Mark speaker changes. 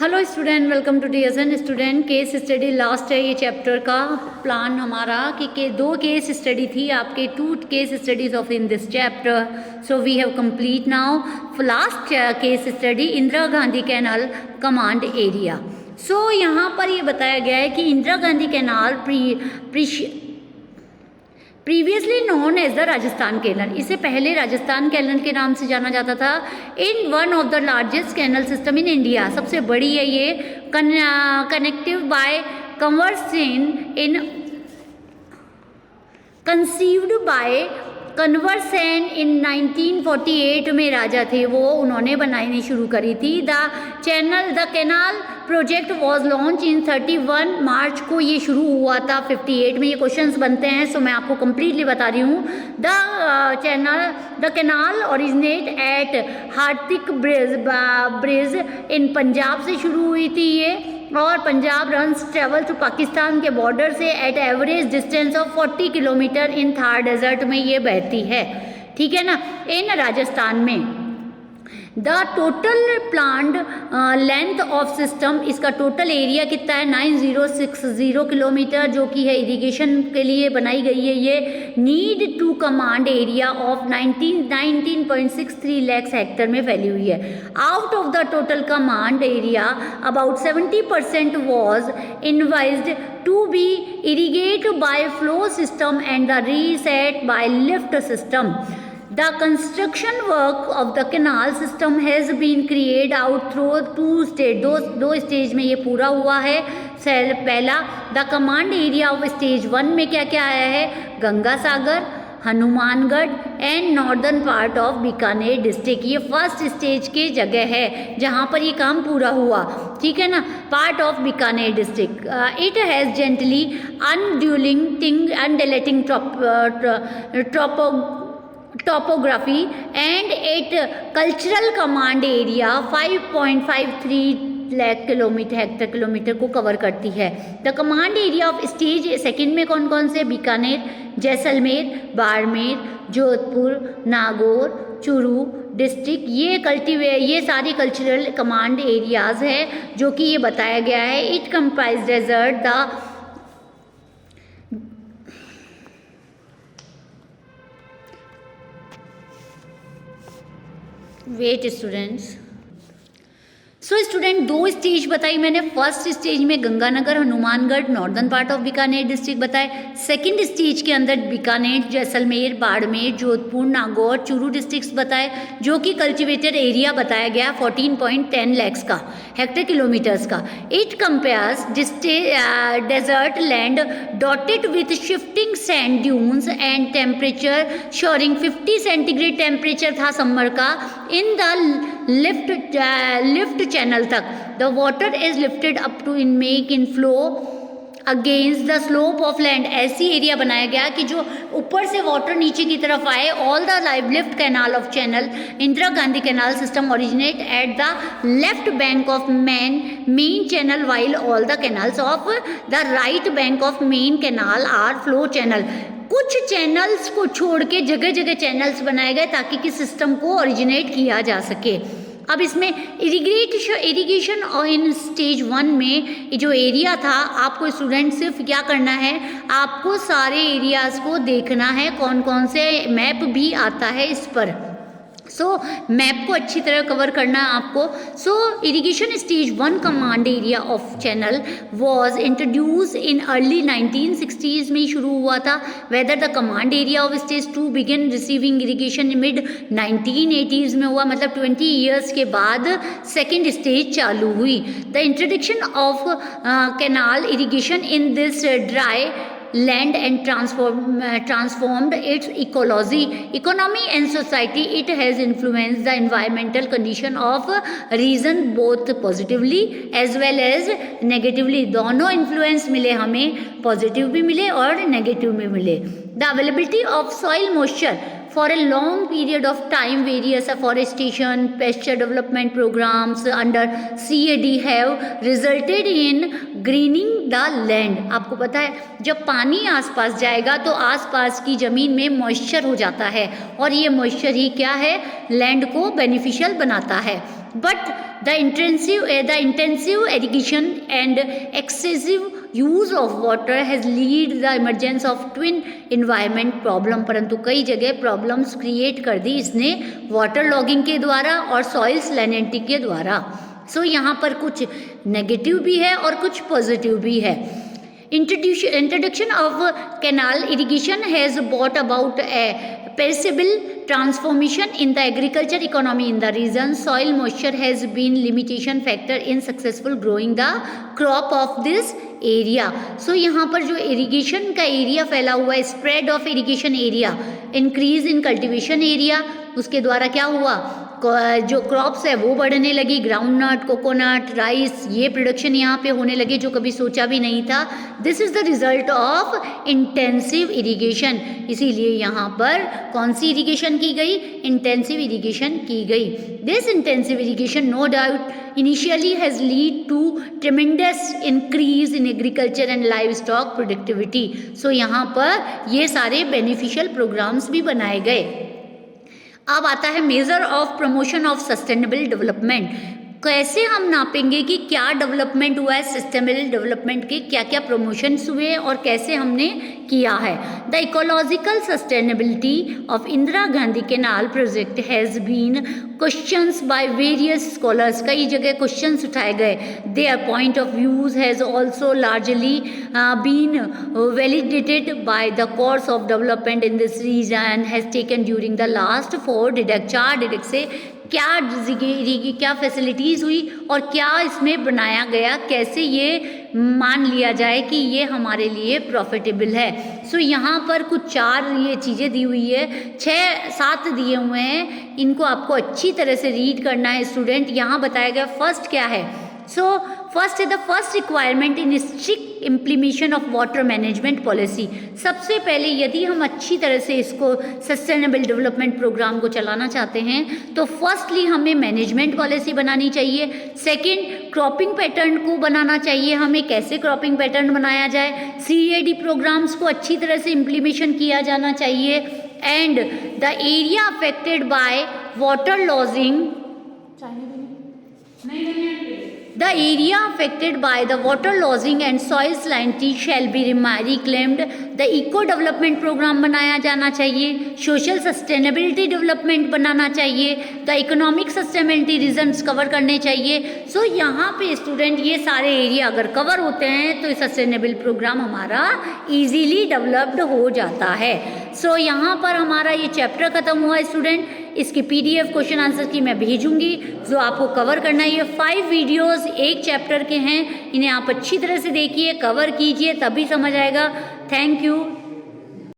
Speaker 1: Hello student, welcome to DSN student. Case study last है ये chapter का plan हमारा कि दो केस स्टडी थी आपके, 2 case studies of in this chapter. So we have complete now last case study Indira Gandhi canal command area. So यहाँ पर ये बताया गया है कि Indira Gandhi canal previously known as the Rajasthan canal, इसे पहले राजस्थान कैनल के नाम से जाना जाता था। In one of the largest canal system in India, सबसे बड़ी है ये, connective by conceived by Kanwar Sain in 1948 में राजा थे वो, उन्होंने बनानी शुरू करी थी। The canal project was launch in 31 मार्च को ये शुरू हुआ था 58 में। ये क्वेश्चंस बनते हैं, सो मैं आपको कंप्लीटली बता रही हूँ। The canal originate at Hardik bridge in Punjab से शुरू हुई थी ये, और Punjab runs travel to Pakistan के बॉर्डर से at average distance of 40 kilometre in Thar desert में ये बहती है, ठीक है ना, इन राजस्थान में। The total planned length of system, इसका टोटल एरिया कितना है 9060 किलोमीटर, जो कि है इरिगेशन के लिए बनाई गई है ये। Need to command area of 19.63 lakh hectare में फैली हुई है। Out of the total command area about 70% was envisaged to be irrigate by flow system and the rest by lift system. The construction work of the canal system has been carried out through 2 stages. दो stage में ये पूरा हुआ है। पहला, the command area of stage 1 में क्या क्या आया है, Ganga Sagar, Hanumangarh and northern part of Bikaner district. ये फर्स्ट स्टेज के जगह है जहाँ पर ये काम पूरा हुआ, ठीक है ना, part of Bikaner district. It has gently undulating topography and it cultural command area 5.53 lakh Hector kilometre को कवर करती है। The command area of stage second में कौन कौन से, बीकानेर, जैसलमेर, बाड़मेर, जोधपुर, नागौर, चूरू डिस्ट्रिक्ट, ये सारी कल्चरल कमांड एरियाज है जो कि ये बताया गया है। It comprise desert wet students. So student, 2 stage बताई मैंने। फर्स्ट स्टेज में Ganganagar, Hanumangarh, northern part of Bikaner district बताए। सेकंड स्टेज के अंदर बीकानेर, जैसलमेर, बाड़मेर, जोधपुर, नागौर, चूरू डिस्ट्रिक्ट्स बताए, जो कि कल्टिवेटेड एरिया बताया गया 14.10 लाख का हेक्टर किलोमीटर्स का। It compares desert land dotted with shifting sand dunes and temperature soaring 50 centigrade temperature था समर का इन द लिफ्ट चैनल तक। The water is lifted up to in make in flow against the slope of land. ऐसी area बनाया गया कि जो ऊपर से वाटर नीचे की तरफ आए। All the live lift canal of channel Indira Gandhi canal system originate at the left bank of main channel while all the canals of the right bank of main canal are flow channel. कुछ channels को छोड़ के जगह जगह channels बनाए गए ताकि कि सिस्टम को ओरिजिनेट किया जा सके। अब इसमें इरिगेशन और इन स्टेज 1 में जो एरिया था, आपको स्टूडेंट सिर्फ क्या करना है, आपको सारे एरियाज़ को देखना है, कौन कौन से मैप भी आता है इस पर। मैप को अच्छी तरह कवर करना है आपको। Irrigation stage 1 command area of channel was introduce in early 1960s में शुरू हुआ था। Whether the command area of stage 2 begin receiving irrigation mid 1980s में हुआ, मतलब 20 ईयर्स के बाद सेकेंड स्टेज चालू हुई। The introduction of canal irrigation in this dry land and transformed its economy and society. It has influenced the environmental condition of region both positively as well as negatively. दोनों influence मिले हमें, positive भी मिले और negative भी मिले। The availability of soil moisture for a long period of time, various afforestation, pasture development programs under CAD have resulted in greening the land. आपको पता है जब पानी आसपास जाएगा तो आसपास की ज़मीन में मॉइस्चर हो जाता है और ये मॉइस्चर ही क्या है, लैंड को बेनिफिशियल बनाता है। but the intensive irrigation and excessive use of water has lead the emergence of twin environment problem, परंतु कई जगह प्रॉब्लम्स क्रिएट कर दी इसने वाटर लॉगिंग के द्वारा और सॉइल सैलिनिटी के द्वारा। सो यहाँ पर कुछ नेगेटिव भी है और कुछ पॉजिटिव भी है। Introduction of canal irrigation has brought about a perceptible transformation in the agriculture economy in the region. Soil moisture has been limitation factor in successful growing the crop of this area. So यहाँ पर जो irrigation का area फैला हुआ है, spread of irrigation area, increase in cultivation area, उसके द्वारा क्या हुआ, जो क्रॉप्स है वो बढ़ने लगी, ग्राउंड नट, कोकोनट, राइस, ये प्रोडक्शन यहाँ पे होने लगे जो कभी सोचा भी नहीं था। This is the result of intensive irrigation. इसीलिए यहाँ पर कौन सी इरिगेशन की गई, इंटेंसिव इरिगेशन की गई। This intensive irrigation no doubt initially has lead to tremendous increase in agriculture and livestock productivity. So यहाँ पर ये सारे बेनिफिशियल प्रोग्राम्स भी बनाए गए। अब आता है measure of promotion of sustainable development. कैसे हम नापेंगे कि क्या डेवलपमेंट हुआ है, सस्टेनेबल डेवलपमेंट के क्या क्या प्रमोशंस हुए और कैसे हमने किया है। The ecological sustainability of Indira Gandhi canal project has been questions by various scholars. कई जगह क्वेश्चंस उठाए गए। Their point of views has also largely been validated by the course of development in this region has taken during the last 4 decade. 4 decade से क्या facilities हुई और क्या इसमें बनाया गया, कैसे ये मान लिया जाए कि ये हमारे लिए प्रॉफिटेबल है। सो यहाँ पर कुछ 4 ये चीज़ें दी हुई है, 6-7 दिए हुए हैं, इनको आपको अच्छी तरह से रीड करना है स्टूडेंट। यहाँ बताया गया फर्स्ट क्या है। सो फर्स्ट है the first requirement in strict implementation of water management policy. सबसे पहले यदि हम अच्छी तरह से इसको सस्टेनेबल डेवलपमेंट प्रोग्राम को चलाना चाहते हैं तो फर्स्टली हमें मैनेजमेंट पॉलिसी बनानी चाहिए। सेकंड, क्रॉपिंग पैटर्न को बनाना चाहिए हमें, कैसे क्रॉपिंग पैटर्न बनाया जाए। CAD प्रोग्राम्स को अच्छी तरह से इम्प्लीमेशन किया जाना चाहिए। And the area affected by water lodging, the area affected by the water losing and soil salinity shall be reclaimed. The eco development program बनाया जाना चाहिए। social sustainability development बनाना चाहिए। the economic sustainability reasons cover करने चाहिए। so यहाँ पे student ये सारे एरिया अगर कवर होते हैं तो सस्टेनेबल प्रोग्राम हमारा इजीली डेवलप्ड हो जाता है। सो यहाँ पर हमारा ये चैप्टर खत्म हुआ स्टूडेंट। इसकी PDF क्वेश्चन आंसर की मैं भेजूंगी जो आपको कवर करना है। ये 5 वीडियोस एक चैप्टर के हैं, इन्हें आप अच्छी तरह से देखिए, कवर कीजिए, तभी समझ आएगा। Thank you.